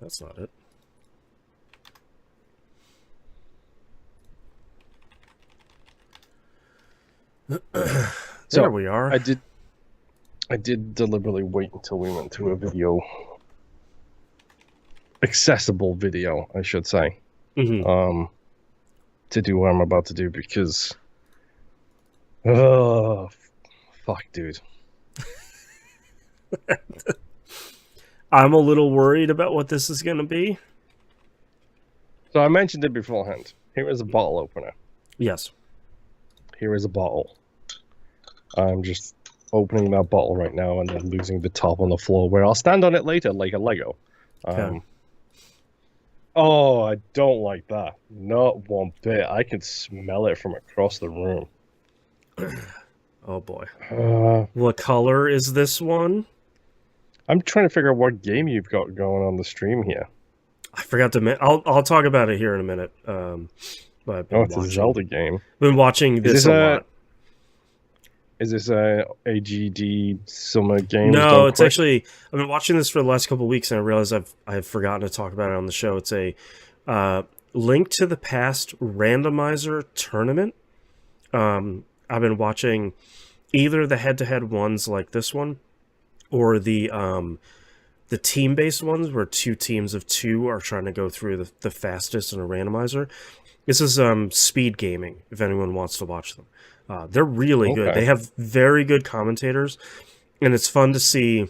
That's not it. There we are. I did deliberately wait until we went to a video, accessible video, I should say, to do what I'm about to do because, oh, fuck, dude. I'm a little worried about what this is going to be. So I mentioned it beforehand. Here is a bottle opener. Yes. Here is a bottle. I'm just opening that bottle right now and then losing the top on the floor where I'll stand on it later like a Lego. Okay. Oh, I don't like that. Not one bit. I can smell it from across the room. Oh boy. What color is this one? I'm trying to figure out what game you've got going on the stream here. I forgot to. I'll talk about it here in a minute. But I've been it's a Zelda game. Been watching this a lot. Is this a AGD summer game? No, it's actually. I've been watching this for the last couple of weeks, and I realized I've forgotten to talk about it on the show. It's a Link to the Past randomizer tournament. I've been watching either the head-to-head ones like this one, or the team-based ones where 2 teams of 2 are trying to go through the fastest in a randomizer. This is speed gaming, if anyone wants to watch them. They're really good. They have very good commentators, and it's fun to see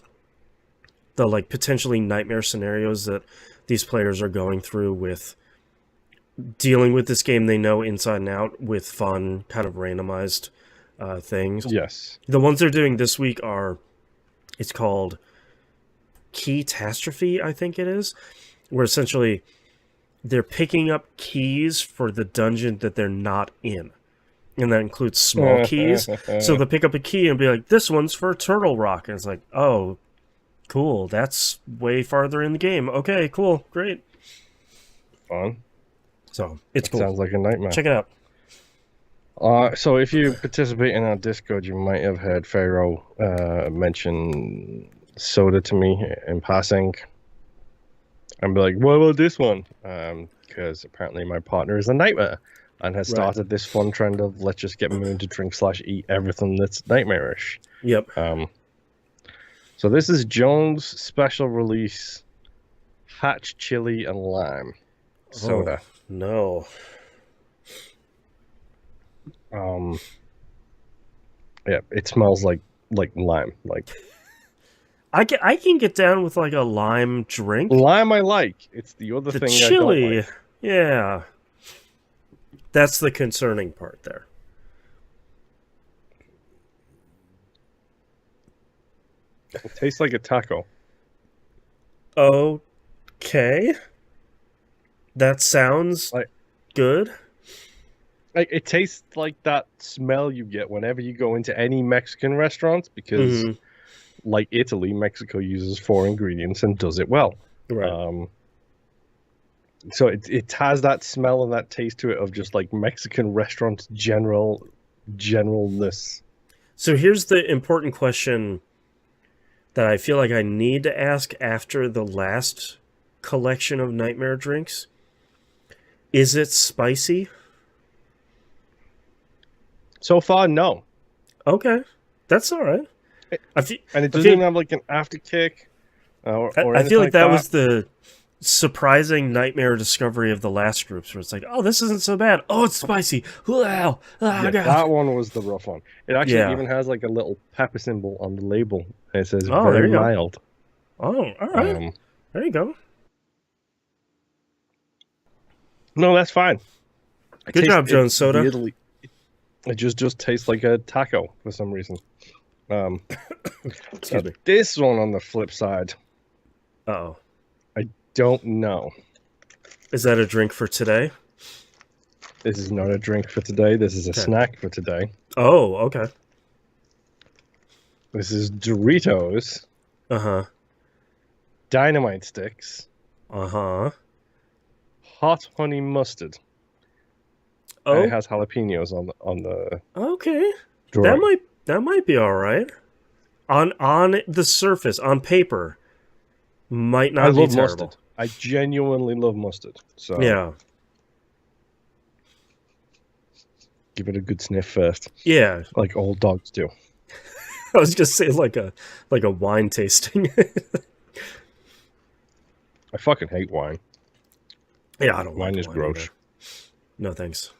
the like potentially nightmare scenarios that these players are going through with dealing with this game they know inside and out with fun, kind of randomized things. Yes. The ones they're doing this week are, it's called Keytastrophe, I think it is, where essentially they're picking up keys for the dungeon that they're not in. And that includes small keys. So they'll pick up a key and be like, this one's for Turtle Rock. And it's like, oh, cool. That's way farther in the game. Okay, cool. Great. Fun. So it's cool. Sounds like a nightmare. Check it out. So if you participate in our Discord, you might have heard Pharaoh mention Soda to me in passing. And be like, what about this one? Because apparently my partner is a nightmare and has started this fun trend of let's just get Moon to drink / eat everything that's nightmarish. Yep. So this is Jones' special release Hatch Chili and Lime soda. Oh, no. Yeah, it smells like lime. Like I can get down with like a lime drink. Lime I like. It's the other thing chili, I don't like. Yeah. That's the concerning part there. It tastes like a taco. Okay. That sounds good. Like it tastes like that smell you get whenever you go into any Mexican restaurant because like Italy, Mexico uses 4 ingredients and does it well. Right. So it has that smell and that taste to it of just like Mexican restaurant generalness. So here's the important question that I feel like I need to ask after the last collection of nightmare drinks. Is it spicy? So far, no. Okay. That's all right. And it doesn't even have like an afterkick. Or I feel like that that was the surprising nightmare discovery of the last groups, where it's like, oh, this isn't so bad. Oh, it's spicy. Wow. That one was the rough one. It actually even has like a little pepper symbol on the label. And it says very mild. Oh, all right. There you go. No, that's fine. Good job, Jones Soda. It just tastes like a taco for some reason. Excuse me. This one on the flip side. Uh-oh. I don't know. Is that a drink for today? This is not a drink for today. This is a snack for today. Oh, okay. This is Doritos. Uh-huh. Dynamite sticks. Uh-huh. Hot honey mustard. Oh. And it has jalapenos on the Okay. Right. that might be all right. On the surface, on paper, might I not be love terrible. mustard. I genuinely love mustard. So Yeah. give it a good sniff first, Yeah. like all dogs do. I was just saying like a wine tasting. I fucking hate wine. Yeah, I don't Wine like is wine gross. either. No thanks.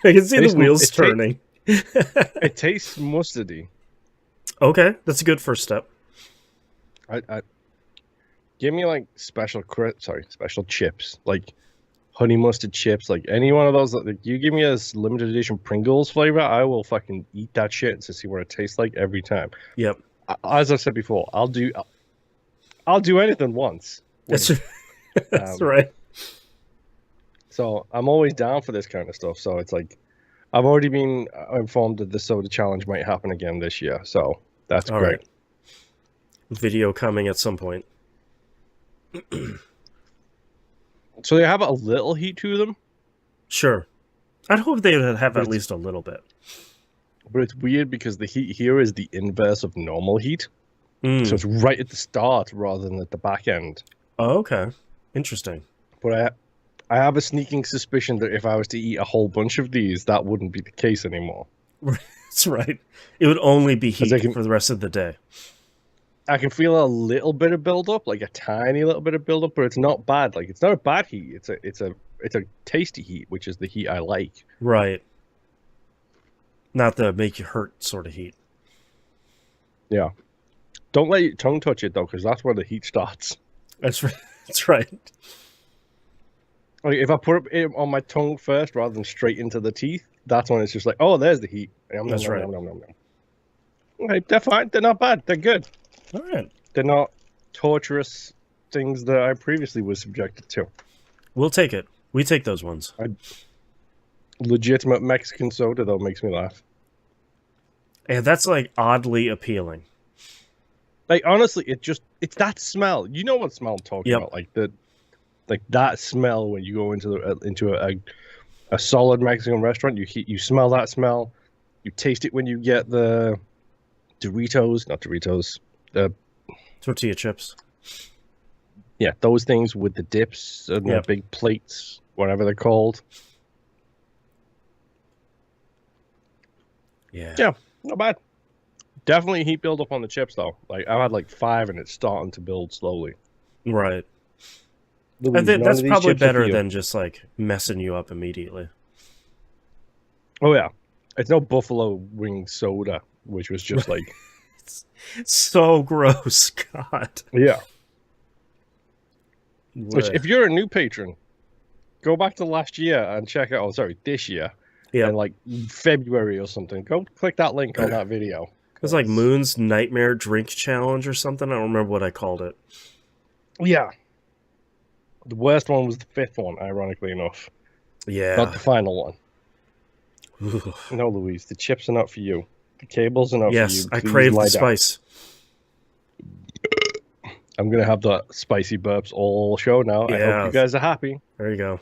I can see the wheels turning. It tastes mustardy. Okay, that's a good first step. I give me like special chips, like honey mustard chips, like any one of those. Like, you give me a limited edition Pringles flavor, I will fucking eat that shit to see what it tastes like every time. Yep. As I said before, I'll do anything once. That's that's right. So I'm always down for this kind of stuff. So it's like I've already been informed that the soda challenge might happen again this year. So that's All great. right. Video coming at some point. So they have a little heat to them. Sure. I'd hope they would have at least a little bit. But it's weird because the heat here is the inverse of normal heat. Mm. So it's right at the start rather than at the back end. Oh, okay. Interesting. But I have a sneaking suspicion that if I was to eat a whole bunch of these, that wouldn't be the case anymore. That's right. It would only be heat for the rest of the day. I can feel a little bit of buildup, like a tiny little bit of buildup, but it's not bad. Like, it's not a bad heat. It's a tasty heat, which is the heat I like. Right. Not the make you hurt sort of heat. Yeah. Don't let your tongue touch it though, because that's where the heat starts. That's right. That's right. Like, if I put it on my tongue first rather than straight into the teeth, that's when it's just like, oh, there's the heat. That's right. Okay, they're fine. They're not bad. They're good. All right. They're not torturous things that I previously was subjected to. We'll take it. We take those ones. Legitimate Mexican soda, though, makes me laugh. And that's like oddly appealing. Like, honestly, it's that smell. You know what smell I'm talking about? Like that smell when you go into a solid Mexican restaurant. You smell that smell. You taste it when you get the Tortilla chips. Yeah, those things with the dips and the big plates, whatever they're called. Yeah, not bad. Definitely heat build up on the chips though. Like, I've had like 5 and it's starting to build slowly. Right. Louise, I think that's probably better than just like messing you up immediately. Oh yeah, it's no buffalo wing soda, which was just like so gross. God. Yeah. Which, if you're a new patron, go back to last year and check out. Oh, sorry, this year. Yeah. In like February or something. Go click that link on that video. It was like Moon's Nightmare Drink Challenge or something. I don't remember what I called it. Yeah. The worst one was the 5th one, ironically enough. Yeah. Not the final one. No, Louise, the chips are not for you. The cables are not for you. Yes, I crave the spice. I'm going to have the spicy burps all show now. Yeah. I hope you guys are happy. There you go.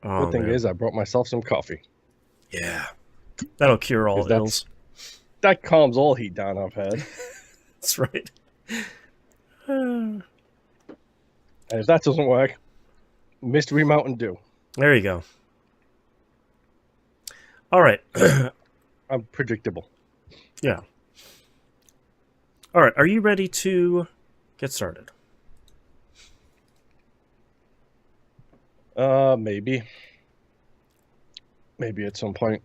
Oh, good thing is I brought myself some coffee. Yeah. That'll cure all ills. That calms all heat down, I've heard. That's right. And if that doesn't work, Mystery Mountain Dew. There you go. All right. I'm predictable. Yeah. All right. Are you ready to get started? Maybe. Maybe at some point.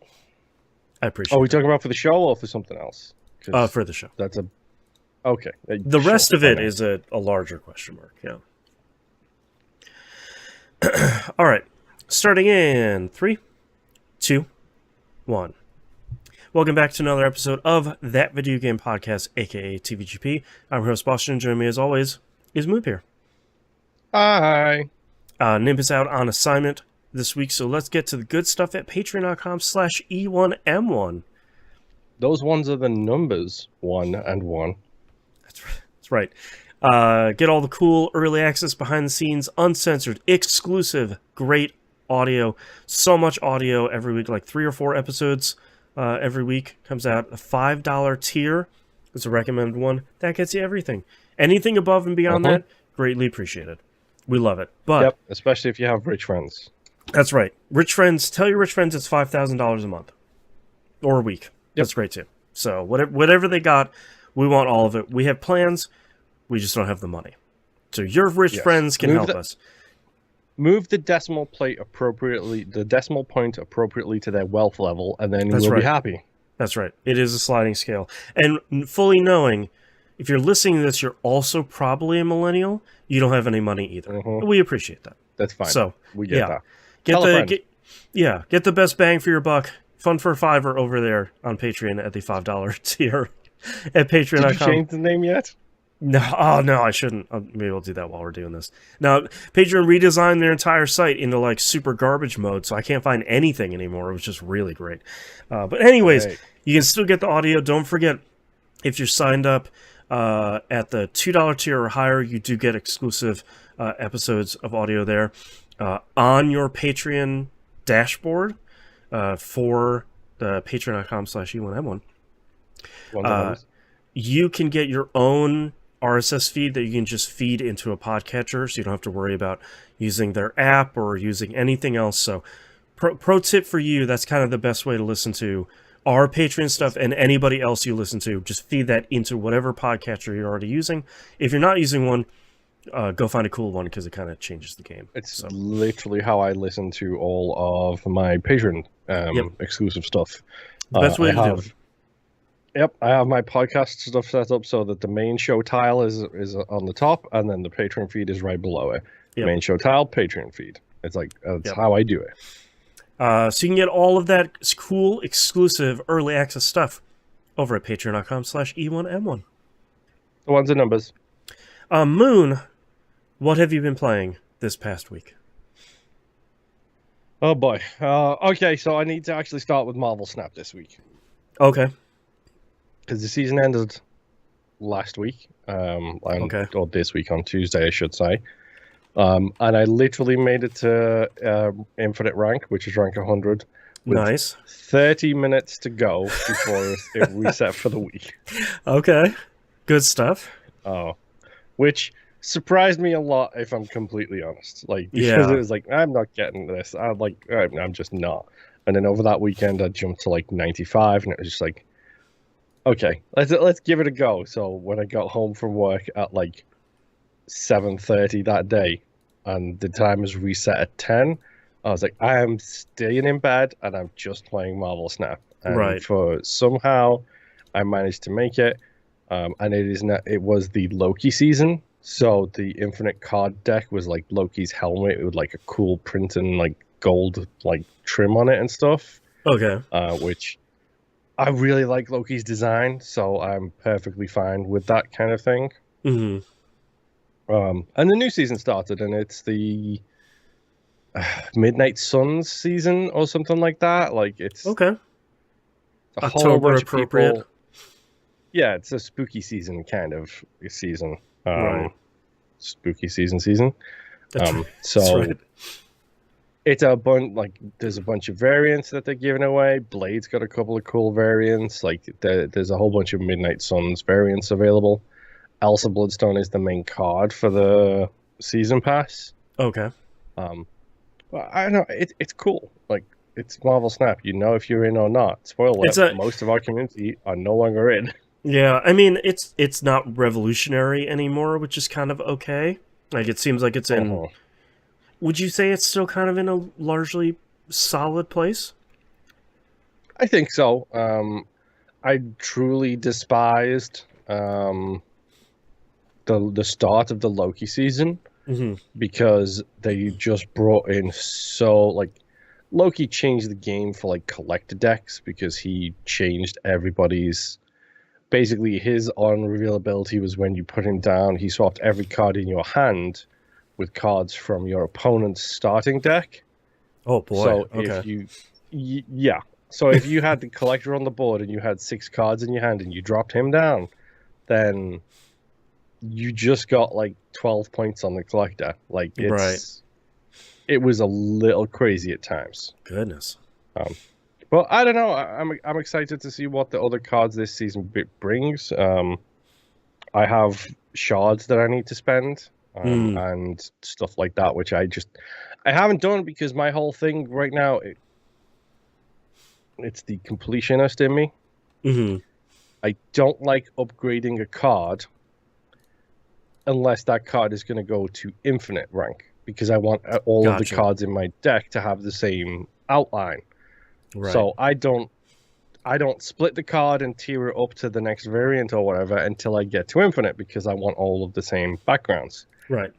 I appreciate it. Are we talking about for the show or for something else? For the show. That's okay. The rest of it is a larger question mark, yeah. All right. Starting in 3, 2, 1. Welcome back to another episode of That Video Game Podcast, aka TVGP. I'm your host, Boston. Joining me as always is Moop here. Hi. Nimp is out on assignment this week, so let's get to the good stuff at patreon.com/E1M1. Those ones are the numbers 1 and 1. That's right. Get all the cool early access, behind the scenes, uncensored, exclusive, great audio. So much audio every week, like 3 or 4 episodes every week comes out. A $5 tier is a recommended one. That gets you everything. Anything above and beyond Uh-huh. that, greatly appreciated. We love it. But Yep, especially if you have rich friends. that's right. Rich friends, tell your rich friends it's $5,000 a month or a week. Yep. That's great too. So whatever they got, we want all of it. We have plans. We just don't have the money. So your rich friends can help us. Move the decimal point appropriately to their wealth level, and then we'll be happy. That's right. It is a sliding scale. And fully knowing, if you're listening to this, you're also probably a millennial. You don't have any money either. Mm-hmm. We appreciate that. That's fine. So we get that. Get the best bang for your buck. Fun for $5 over there on Patreon at the $5 tier at Patreon.com. Did you change the name yet? No, I shouldn't. Maybe I'll do that while we're doing this. Now, Patreon redesigned their entire site into like super garbage mode, so I can't find anything anymore. It was just really great. But anyways, you can still get the audio. Don't forget, if you're signed up at the $2 tier or higher, you do get exclusive episodes of audio there on your Patreon dashboard for the patreon.com/E1M1. You can get your own RSS feed that you can just feed into a podcatcher, so you don't have to worry about using their app or using anything else. So pro tip for you, that's kind of the best way to listen to our Patreon stuff, and anybody else you listen to, just feed that into whatever podcatcher you're already using. If you're not using one, go find a cool one, because it kind of changes the game. It's literally how I listen to all of my Patreon exclusive stuff. The best way to do it. Yep, I have my podcast stuff set up so that the main show tile is on the top, and then the Patreon feed is right below it. Main show tile, Patreon feed. It's like, that's how I do it. So you can get all of that cool, exclusive, early access stuff over at patreon.com/E1M1. The ones and numbers. Moon, what have you been playing this past week? Oh boy. Okay, so I need to actually start with Marvel Snap this week. Okay. Because the season ended last week, or this week on Tuesday, I should say. And I literally made it to Infinite Rank, which is rank 100. Nice. 30 minutes to go before it reset for the week. Okay. Good stuff. Which surprised me a lot, if I'm completely honest. Because it was like, I'm not getting this. I'm just not. And then over that weekend, I jumped to 95, and it was just like, okay, let's give it a go. So when I got home from work at 7:30 that day, and the time was reset at 10, I was like, I am staying in bed and I'm just playing Marvel Snap. And for somehow I managed to make it. And it was the Loki season. So the Infinite card deck was Loki's helmet with a cool print and gold trim on it and stuff. Okay. Which I really like Loki's design, so I'm perfectly fine with that kind of thing. Mm-hmm. And the new season started, and it's the Midnight Suns season or something like that. It's okay. A October appropriate. People, yeah, it's a spooky season kind of season. Spooky season. That's right. So That's right. It's a bunch there's a bunch of variants that they're giving away. Blade's got a couple of cool variants. There's a whole bunch of Midnight Suns variants available. Elsa Bloodstone is the main card for the season pass. Okay. Well, I don't know. It's cool. It's Marvel Snap. You know if you're in or not. Spoiler alert, most of our community are no longer in. Yeah, I mean it's not revolutionary anymore, which is kind of okay. It seems like it's in. Would you say it's still kind of in a largely solid place? I think so. I truly despised the start of the Loki season because they just brought in Loki changed the game for collector decks because he changed everybody's. Basically, his unrevealability was when you put him down, he swapped every card in your hand with cards from your opponent's starting deck. Oh boy! So if so if you had the collector on the board and you had 6 cards in your hand and you dropped him down, then you just got like 12 points on the collector. Like Right. it was a little crazy at times. Goodness. Um, but I don't know. I'm excited to see what the other cards this season brings. I have shards that I need to spend, Mm. and stuff like that, which I haven't done because my whole thing right now it's the completionist in me. Hmm. I don't like upgrading a card unless that card is going to go to infinite rank because I want all of the Gotcha. cards in my deck to have the same outline. Right. So I don't split the card and tier it up to the next variant or whatever until I get to infinite because I want all of the same backgrounds. Right.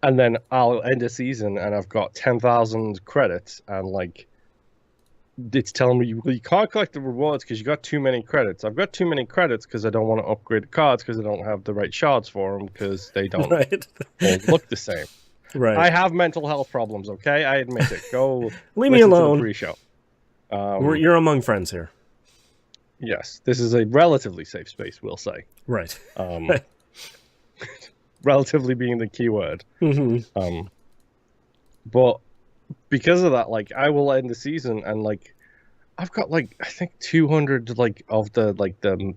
And then I'll end a season and I've got 10,000 credits and like it's telling me you can't collect the rewards because you got too many credits. I've got too many credits because I don't want to upgrade the cards because I don't have the right shards for them because they don't Right. all look the same. Right. I have mental health problems, okay? I admit it. Go Leave me listen to the alone. pre-show. You're among friends here. Yes, this is a relatively safe space, we'll say. Right. Relatively being the key word. Hmm. But because of that, like I will end the season and like I've got like I think 200 like of the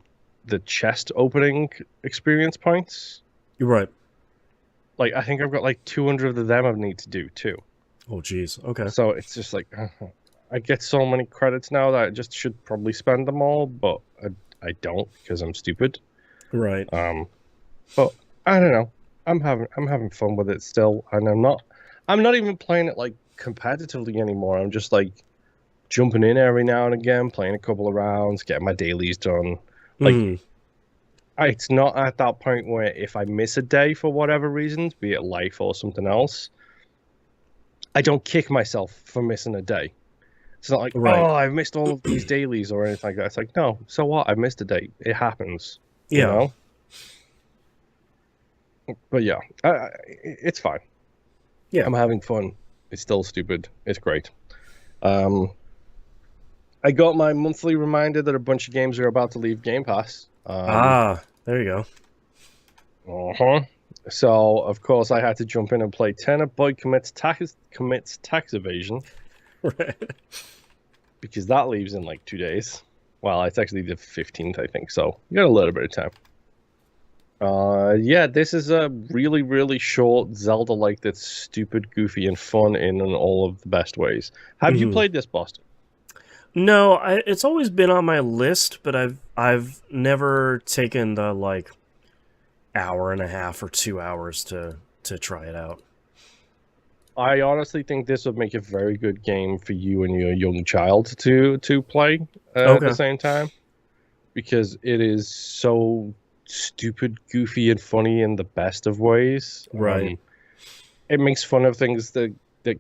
chest opening experience points. You're right. Like I think I've got like 200 of them I need to do too. Oh, geez. Okay. So it's just like I get so many credits now that I just should probably spend them all, but I don't because I'm stupid. Right. But I don't know. I'm having fun with it still, and I'm not even playing it like competitively anymore. I'm just like jumping in every now and again, playing a couple of rounds, getting my dailies done. Like Mm. it's not at that point where if I miss a day for whatever reasons, be it life or something else, I don't kick myself for missing a day. It's not like, Right. oh, I've missed all of these dailies or anything like that. It's like, no, so what? I missed a day. It happens, you Yeah. know? But yeah, it's fine. Yeah. I'm having fun. It's still stupid. It's great. Um, I got my monthly reminder that a bunch of games are about to leave Game Pass. There you go. Uh-huh. So, of course, I had to jump in and play Turnip Boy commits tax evasion Right. because that leaves in like 2 days. Well, it's actually the 15th, I think. So, you got a little bit of time. Yeah, this is a really, really short Zelda-like that's stupid, goofy, and fun in all of the best ways. Have you Mhm. played this, Boston? No, it's always been on my list, but I've never taken the like hour and a half or 2 hours to try it out. I honestly think this would make a very good game for you and your young child to play at the Okay. same time, because it is so stupid, goofy, and funny in the best of ways. Right. It makes fun of things that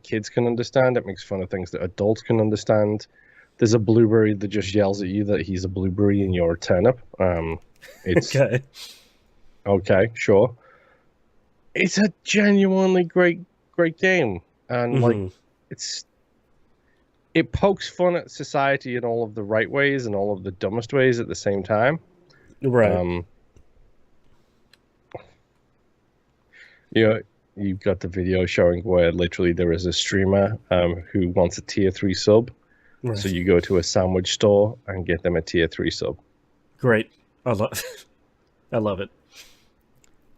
kids can understand. It makes fun of things that adults can understand. There's a blueberry that just yells at you that he's a blueberry and you're a turnip. It's Okay. okay, sure. It's a genuinely great game, and like Mhm. it pokes fun at society in all of the right ways and all of the dumbest ways at the same time. Right. You know, you've got the video showing where literally there is a streamer who wants a tier 3 sub. Right. So you go to a sandwich store and get them a tier 3 sub. Great. I love it.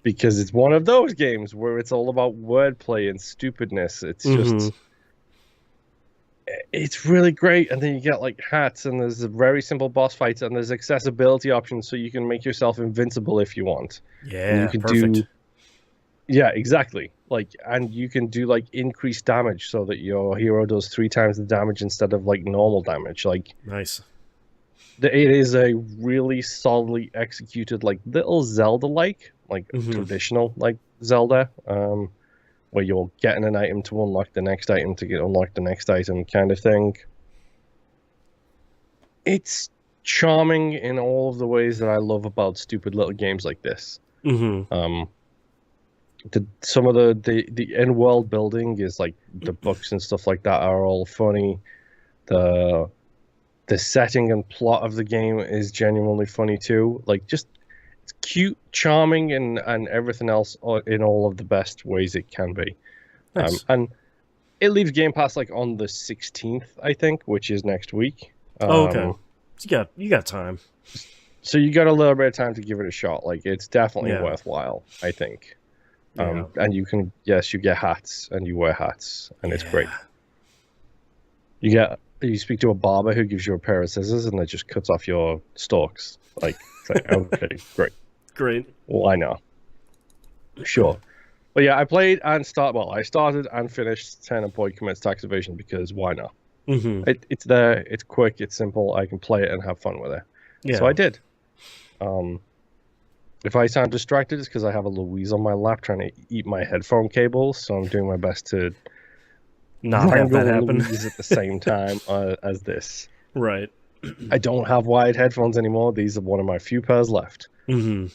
Because it's one of those games where it's all about wordplay and stupidness. It's just it's really great. And then you get like hats, and there's a very simple boss fights, and there's accessibility options so you can make yourself invincible if you want. Yeah. And you can Perfect. yeah, exactly. Like, and you can do like increased damage so that your hero does 3 times the damage instead of like normal damage. Like, Nice. it is a really solidly executed, like little Zelda-like, like traditional like Zelda, where you're getting an item to unlock the next item to unlock the next item kind of thing. It's charming in all of the ways that I love about stupid little games like this. Some of the in-world building is like the books and stuff like that are all funny. The setting and plot of the game is genuinely funny too. Like, just cute, charming, and everything else in all of the best ways it can be. Nice. And it leaves Game Pass like on the 16th, I think, which is next week. Okay. So you got time. So you got a little bit of time to give it a shot. Like, it's definitely Yeah. worthwhile, I think. Yeah. And you get hats, and you wear hats, and it's great. You speak to a barber who gives you a pair of scissors, and that just cuts off your stalks. Like, it's like okay, great. Great. Why not? Sure. But yeah, I started and finished Turnip Commits Tax Evasion because why not? Mm-hmm. It's there, it's quick, it's simple, I can play it and have fun with it. Yeah. So I did. If I sound distracted, it's because I have a Louise on my lap trying to eat my headphone cables, so I'm doing my best to not have that happen Louise at the same time as this. Right. I don't have wired headphones anymore. These are one of my few pairs left. Mm-hmm.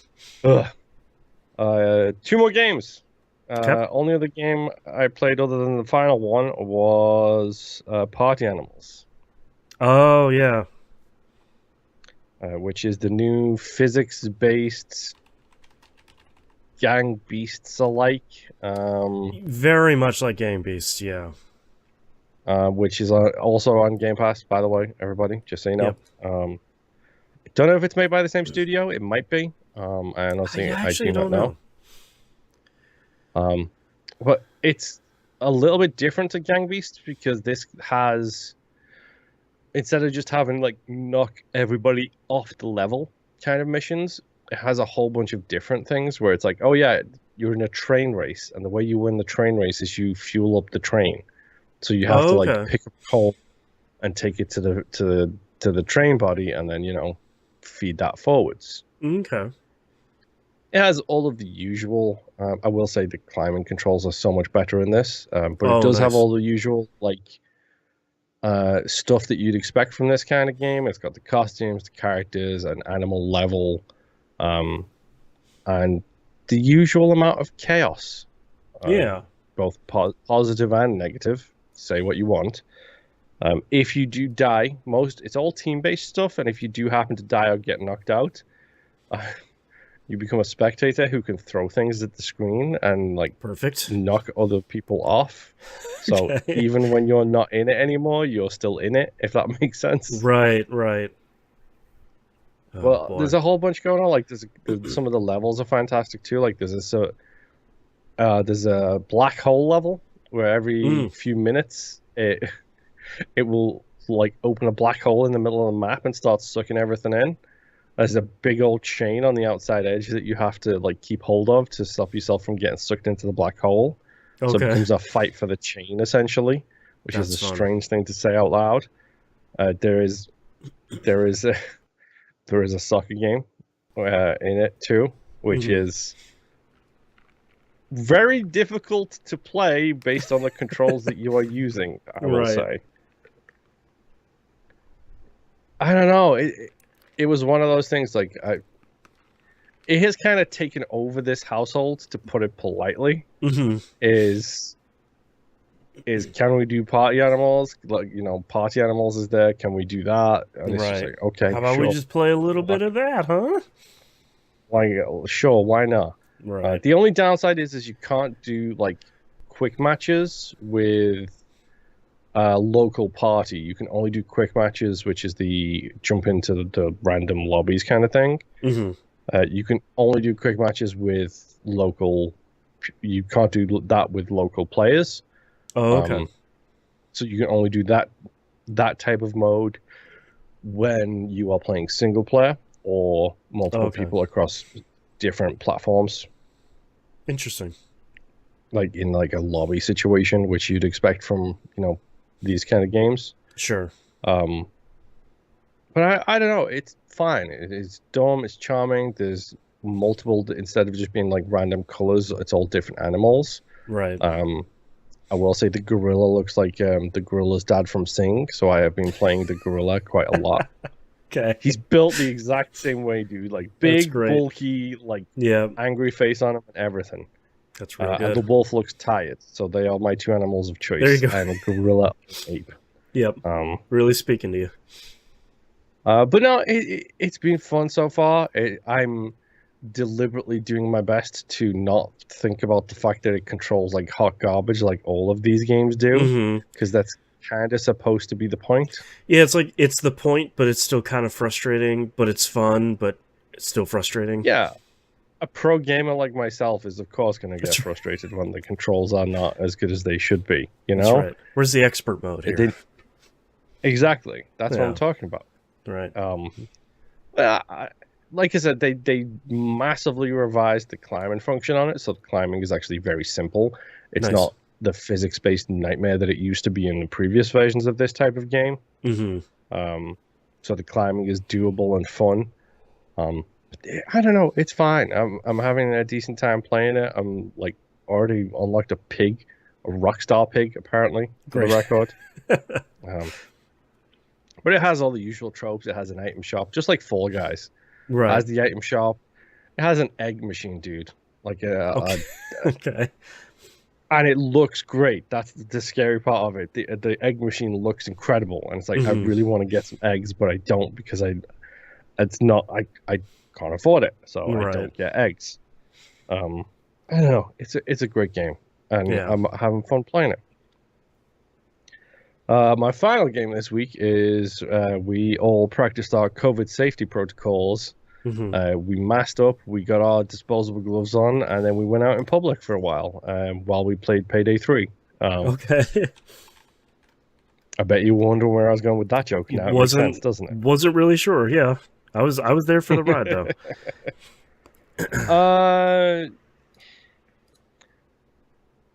Ugh. 2 more games. Okay. Only other game I played other than the final one was Party Animals. Oh, yeah. Which is the new physics-based Gang Beasts alike. Very much like Gang Beasts, yeah. Which is also on Game Pass, by the way, everybody, just so you know. Yep. Don't know if it's made by the same studio. It might be. I actually don't know. But it's a little bit different to Gang Beasts because this has, instead of just having like knock everybody off the level kind of missions, it has a whole bunch of different things where it's like, oh yeah, you're in a train race, and the way you win the train race is you fuel up the train. So you have to like pick up coal and take it to the train body, and then feed that forwards. Okay. It has all of the usual. I will say the climbing controls are so much better in this, but it does have all the usual stuff that you'd expect from this kind of game. It's got the costumes, the characters, an animal level, and the usual amount of chaos. Both positive and negative. Say what you want. If you do die, it's all team-based stuff, and if you do happen to die or get knocked out, you become a spectator who can throw things at the screen and perfect knock other people off. So even when you're not in it anymore, you're still in it, if that makes sense. Right. Well, there's a whole bunch going on. Like there's some of the levels are fantastic too. Like there's a black hole level where every few minutes it will open a black hole in the middle of the map and start sucking everything in. There's a big old chain on the outside edge that you have to keep hold of to stop yourself from getting sucked into the black hole. So it becomes a fight for the chain essentially, which is a strange thing to say out loud. There is a soccer game in it too, which is very difficult to play based on the controls that you are using, I will say. I don't know. It was one of those things it has kind of taken over this household, to put it politely. Is can we do Party Animals? Party Animals is there. Can we do that? And it's just okay. How about we just play a little bit of that, huh? Sure, why not? Right. The only downside is you can't do quick matches with local party. You can only do quick matches, which is the jump into the random lobbies kind of thing. You can only do quick matches with local. You can't do that with local players. Okay. So you can only do that type of mode when you are playing single player or multiple people across different platforms. Interesting. In a lobby situation, which you'd expect from these kind of games. Sure. But I don't know. It's fine. It's dumb. It's charming. There's multiple, instead of just being random colors, it's all different animals. Right. I will say the gorilla looks like the gorilla's dad from Sing, so I have been playing the gorilla quite a lot. Okay. He's built the exact same way, dude. Big, bulky, angry face on him and everything. That's really good. And the wolf looks tired, so they are my 2 animals of choice. There you go. I'm a gorilla ape. Yep. Really speaking to you. But no, it's been fun so far. I'm deliberately doing my best to not think about the fact that it controls like hot garbage like all of these games do, Mm-hmm. because that's kind of supposed to be the point. Yeah, it's like it's the point, but it's still kind of frustrating. But it's fun, but it's still frustrating. Yeah, a pro gamer like myself is of course going to get That's right. frustrated when the controls are not as good as they should be. You That's know, right. Where's the expert mode it here? did exactly. That's what Yeah. I'm talking about. Right. Well, like I said, they massively revised the climbing function on it, so the climbing is actually very simple. It's Nice. not the physics-based nightmare that it used to be in the previous versions of this type of game. Mm-hmm. So the climbing is doable and fun. I don't know, it's fine. I'm having a decent time playing it. I'm like already unlocked a pig, a rockstar pig, apparently, for the record. But it has all the usual tropes. It has an item shop, just like Fall Guys. Right. It has the item shop. It has an egg machine, dude. Like Okay. Okay. and it looks great. That's the scary part of it. The egg machine looks incredible, and it's like I really want to get some eggs, but I don't because I can't afford it, so I don't get eggs. I don't know. It's a great game, and I'm having fun playing it. My final game this week is we all practiced our COVID safety protocols. Mm-hmm. We masked up, we got our disposable gloves on, and then we went out in public for a while we played Payday 3. Okay. I bet you wonder where I was going with that joke. Now it makes sense, doesn't it? Wasn't really sure. Yeah, I was there for the ride though.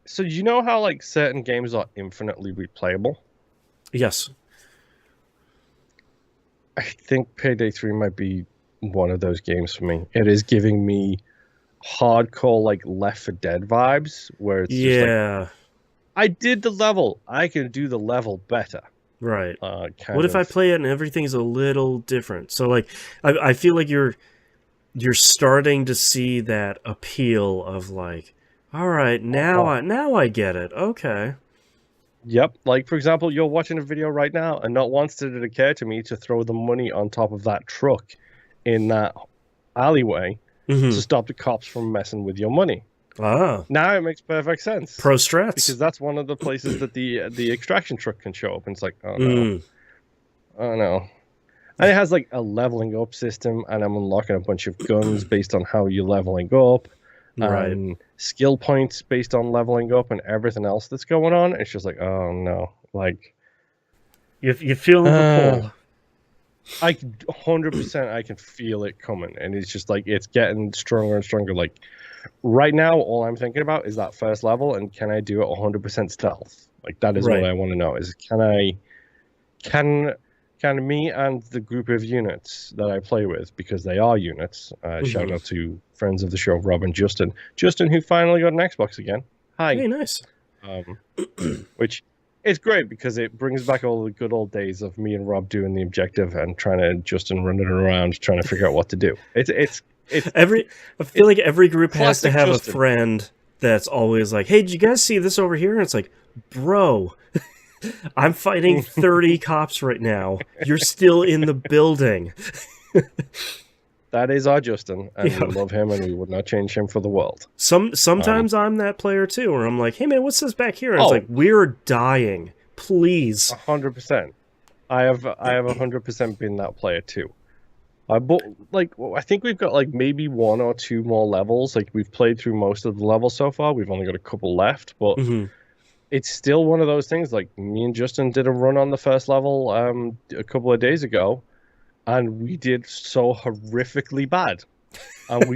So you know how like certain games are infinitely replayable? Yes. I think Payday 3 might be one of those games for me. It is giving me hardcore like Left 4 Dead vibes, where it's just like, I did the level, I can do the level better. Right. What if I play it and everything's a little different? So like, I feel like you're starting to see that appeal of like, all right, now I get it. Okay. Yep. Like, for example, you're watching a video right now, and not once did it occur to me to throw the money on top of that truck in that alleyway to stop the cops from messing with your money. Now it makes perfect sense. Pro strats. Because that's one of the places that the extraction truck can show up, and it's like, oh no. Oh no. And it has like a leveling up system, and I'm unlocking a bunch of guns based on how you're leveling up. Right. Skill points based on leveling up and everything else that's going on. It's just like, oh no, like you feel the pull. I 100% I can feel it coming, and it's just like it's getting stronger and stronger. Like right now, all I'm thinking about is that first level, and can I do it 100% stealth? Like that is what I want to know. Is can me and the group of units that I play with, because they are units, shout out to friends of the show, Rob and Justin, who finally got an Xbox again. Hi. Hey, nice. Which is great because it brings back all the good old days of me and Rob doing the objective and trying to Justin running around trying to figure out what to do. It's I feel like every group has to have Justin. A friend that's always like, hey, did you guys see this over here? And it's like, bro, I'm fighting 30 cops right now. You're still in the building. That is our Justin, and we love him, and we would not change him for the world. Sometimes I'm that player too, where I'm like, hey man, what's this back here? And it's like, we're dying. Please. 100%. I have 100% been that player too. I think we've got like maybe 1 or 2 more levels. Like we've played through most of the levels so far. We've only got a couple left, but it's still one of those things. Like me and Justin did a run on the first level a couple of days ago, and we did so horrifically bad, and we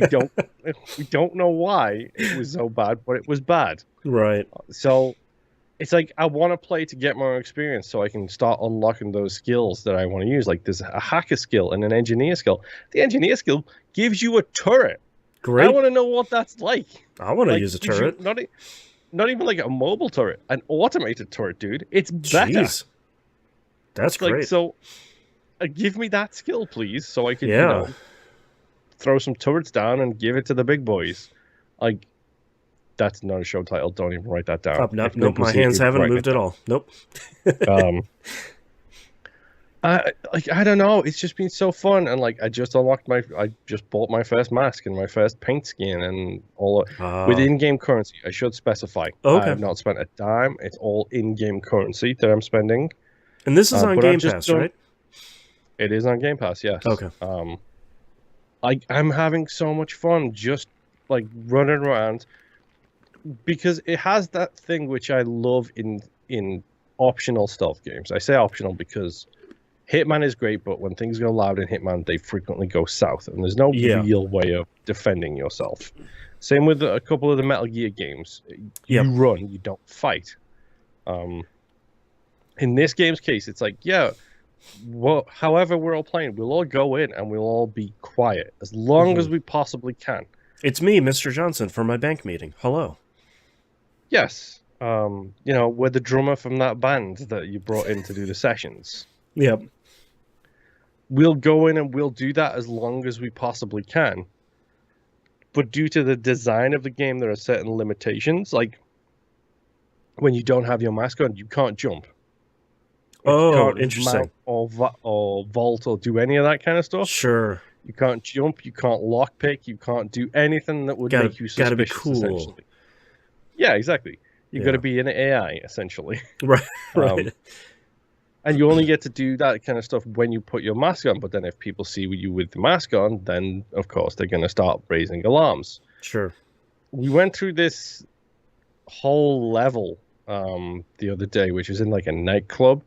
don't know why it was so bad, but it was bad. Right. So it's like I want to play to get more experience so I can start unlocking those skills that I want to use. Like there's a hacker skill and an engineer skill. The engineer skill gives you a turret. Great. I want to know what that's like. I want to use a turret. Not even like a mobile turret, an automated turret, dude. It's better. Jeez. That's great. Like, so give me that skill, please, so I can throw some turrets down and give it to the big boys. Like, that's not a show title. Don't even write that down. Nope, my hands haven't moved at all. Nope. I don't know. It's just been so fun, and like I just bought my first mask and my first paint skin and all with Ah, in-game currency. I should specify. I okay. have not spent a dime. It's all in-game currency that I'm spending. And this is on But I've Game just Pass, done. right? It is on Game Pass, yes. Okay. I'm having so much fun just like running around because it has that thing which I love in optional stealth games. I say optional because Hitman is great, but when things go loud in Hitman, they frequently go south, and there's no Yeah. real way of defending yourself. Same with a couple of the Metal Gear games. Yep. You run, you don't fight. Um, in this game's case, it's like, yeah, well, however we're all playing, we'll all go in and we'll all be quiet as long as we possibly can. It's me, Mr. Johnson, for my bank meeting. Hello. Yes, we're the drummer from that band that you brought in to do the sessions. Yep. We'll go in and we'll do that as long as we possibly can. But due to the design of the game, there are certain limitations. Like when you don't have your mask on, you can't jump. Like, you Oh, can't interesting. mount or vault or do any of that kind of stuff. Sure. You can't jump. You can't lockpick. You can't do anything that would make you Gotta be suspicious. cool. Essentially, yeah, exactly. You got to be an AI essentially. Right. Right. And you only get to do that kind of stuff when you put your mask on. But then if people see you with the mask on, then of course they're going to start raising alarms. Sure. We went through this whole level the other day, which was in like a nightclub,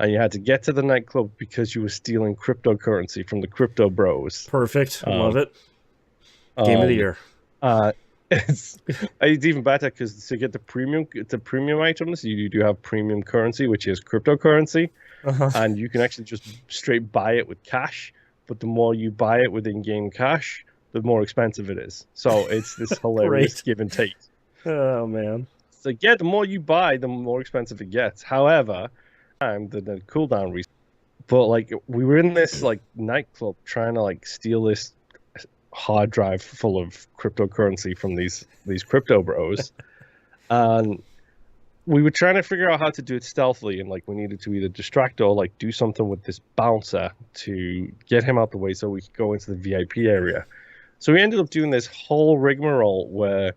and you had to get to the nightclub because you were stealing cryptocurrency from the crypto bros. Perfect. I love it. Game of the year. It's even better because to get the premium items, you do have premium currency, which is cryptocurrency, and you can actually just straight buy it with cash. But the more you buy it with in-game cash, the more expensive it is. So it's this hilarious give and take. Oh man. So yeah, the more you buy, the more expensive it gets. However, the cooldown reset. But like we were in this like nightclub trying to like steal this hard drive full of cryptocurrency from these crypto bros, and we were trying to figure out how to do it stealthily, and like we needed to either distract or like do something with this bouncer to get him out the way so we could go into the VIP area. So we ended up doing this whole rigmarole where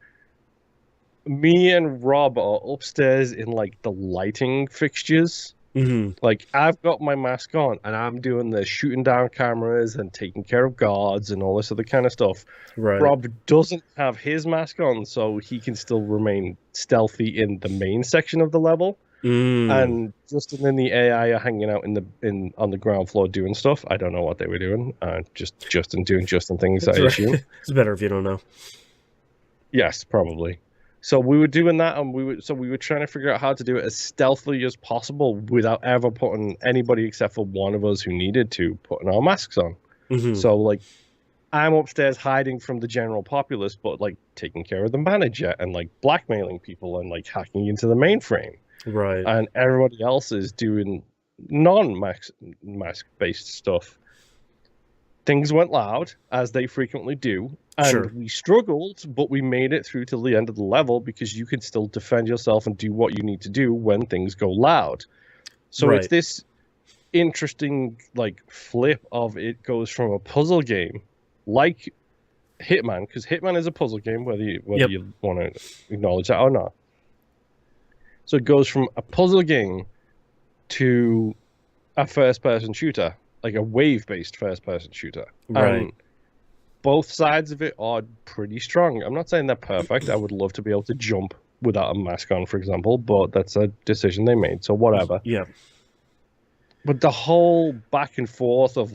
me and Rob are upstairs in like the lighting fixtures. Like I've got my mask on and I'm doing the shooting down cameras and taking care of guards and all this other kind of stuff. Right. Rob doesn't have his mask on, so he can still remain stealthy in the main section of the level. And Justin and the AI are hanging out on the ground floor doing stuff. I don't know what they were doing. Just Justin doing Justin things, I assume. It's better if you don't know. Yes, probably. So we were doing that, and we were trying to figure out how to do it as stealthily as possible without ever putting anybody except for one of us who needed to putting our masks on. So like, I'm upstairs hiding from the general populace, but like taking care of the manager and like blackmailing people and like hacking into the mainframe. Right. And everybody else is doing non-mask based stuff. Things went loud, as they frequently do, and we struggled, but we made it through till the end of the level because you can still defend yourself and do what you need to do when things go loud. So it's this interesting like flip of it goes from a puzzle game like Hitman, because Hitman is a puzzle game, whether you want to acknowledge that or not. So it goes from a puzzle game to a first-person shooter, like a wave-based first-person shooter. Right. And both sides of it are pretty strong. I'm not saying they're perfect. I would love to be able to jump without a mask on, for example, but that's a decision they made, so whatever. Yeah. But the whole back and forth of